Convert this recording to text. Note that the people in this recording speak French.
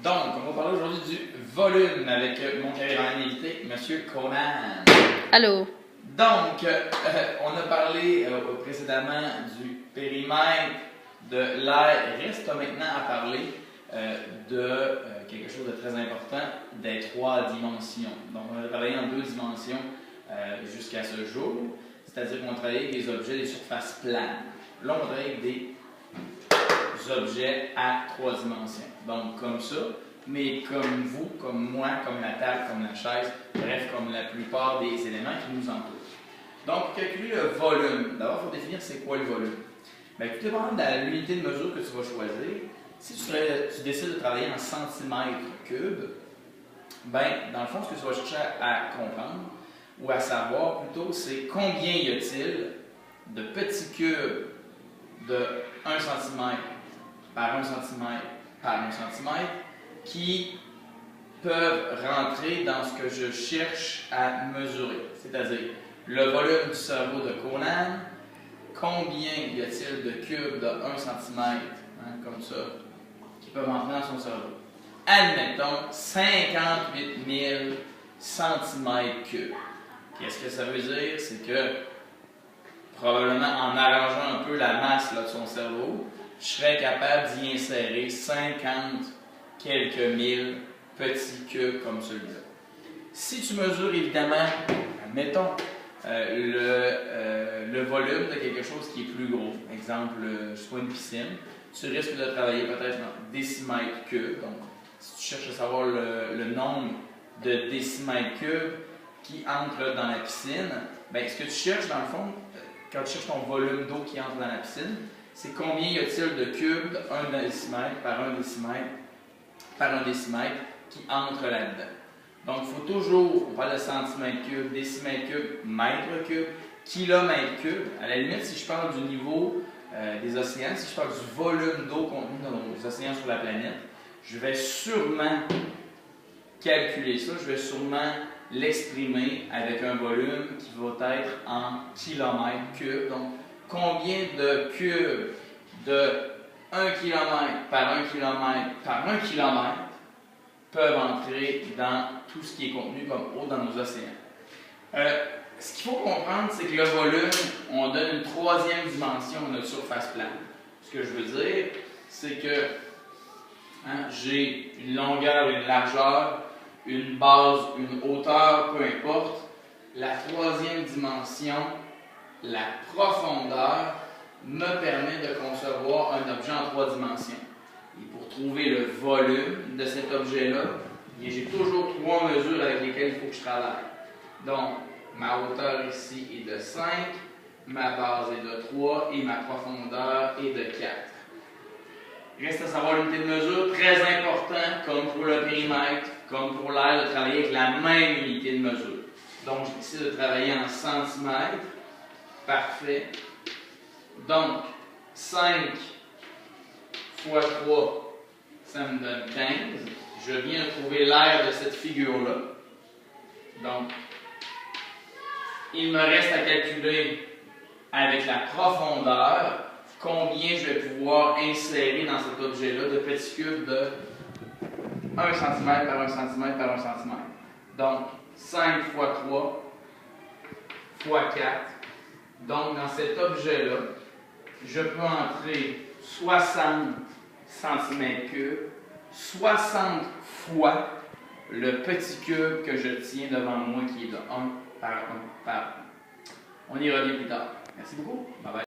Donc, on va parler aujourd'hui du volume avec mon caméraman invité, M. Conan. Allô? Donc, on a parlé précédemment du périmètre, de l'air. Il reste maintenant à parler de quelque chose de très important, des 3 dimensions. Donc, on a travaillé en 2 dimensions jusqu'à ce jour, c'est-à-dire qu'on travaille avec des objets, des surfaces planes. Là, on travaille avec des objets à 3 dimensions. Donc, comme ça, mais comme vous, comme moi, comme la table, comme la chaise, bref, comme la plupart des éléments qui nous entourent. Donc, pour calculer le volume, d'abord, il faut définir c'est quoi le volume. Bien, tout dépend de l'unité de mesure que tu vas choisir. Si tu décides de travailler en centimètres cubes, bien, dans le fond, ce que tu vas chercher à comprendre, ou à savoir plutôt, c'est combien y a-t-il de petits cubes de 1 cm par 1 cm par 1 cm qui peuvent rentrer dans ce que je cherche à mesurer. C'est-à-dire, le volume du cerveau de Conan, combien y a-t-il de cubes de 1 cm, comme ça, qui peuvent rentrer dans son cerveau. Admettons 58 000 cm3. Qu'est-ce que ça veut dire? C'est que, probablement en arrangeant un peu la masse là, de son cerveau, je serais capable d'y insérer 50 quelques mille petits cubes comme celui-là. Si tu mesures évidemment, admettons, le volume de quelque chose qui est plus gros, exemple, je sais pas, une piscine, tu risques de travailler peut-être en décimètres cubes. Donc, si tu cherches à savoir le nombre de décimètres cubes qui entrent dans la piscine, bien, ce que tu cherches dans le fond, quand tu cherches ton volume d'eau qui entre dans la piscine, c'est combien y a-t-il de cubes de 1 décimètre par 1 décimètre par 1 décimètre qui entrent là-dedans. Donc, il faut toujours, on parle de centimètres cubes, décimètres cubes, mètres cubes, kilomètres cubes. À la limite, si je parle du niveau des océans, si je parle du volume d'eau contenu dans nos océans sur la planète, je vais sûrement calculer ça, je vais sûrement l'exprimer avec un volume qui va être en kilomètres cubes. Donc, combien de cubes de 1 km par 1 km par 1 km peuvent entrer dans tout ce qui est contenu comme eau dans nos océans. Ce qu'il faut comprendre, c'est que le volume, on donne une 3e dimension à notre surface plane. Ce que je veux dire, c'est que j'ai une longueur, une largeur, une base, une hauteur, peu importe. La 3e dimension, la profondeur, me permet de concevoir un objet en 3 dimensions. Et pour trouver le volume de cet objet-là, j'ai toujours 3 mesures avec lesquelles il faut que je travaille. Donc, ma hauteur ici est de 5, ma base est de 3 et ma profondeur est de 4. Il reste à savoir l'unité de mesure, très important, comme pour le périmètre, comme pour l'air, de travailler avec la même unité de mesure. Donc, je décide de travailler en centimètres. Parfait. Donc, 5 fois 3, ça me donne 15. Je viens de trouver l'aire de cette figure-là. Donc, il me reste à calculer avec la profondeur combien je vais pouvoir insérer dans cet objet-là de petits cubes de 1 cm par 1 cm par 1 cm. Donc, 5 fois 3 fois 4. Donc, dans cet objet-là, je peux entrer 60 cm3, 60 fois le petit cube que je tiens devant moi qui est de 1 par 1 par 1. On y revient plus tard. Merci beaucoup. Bye bye.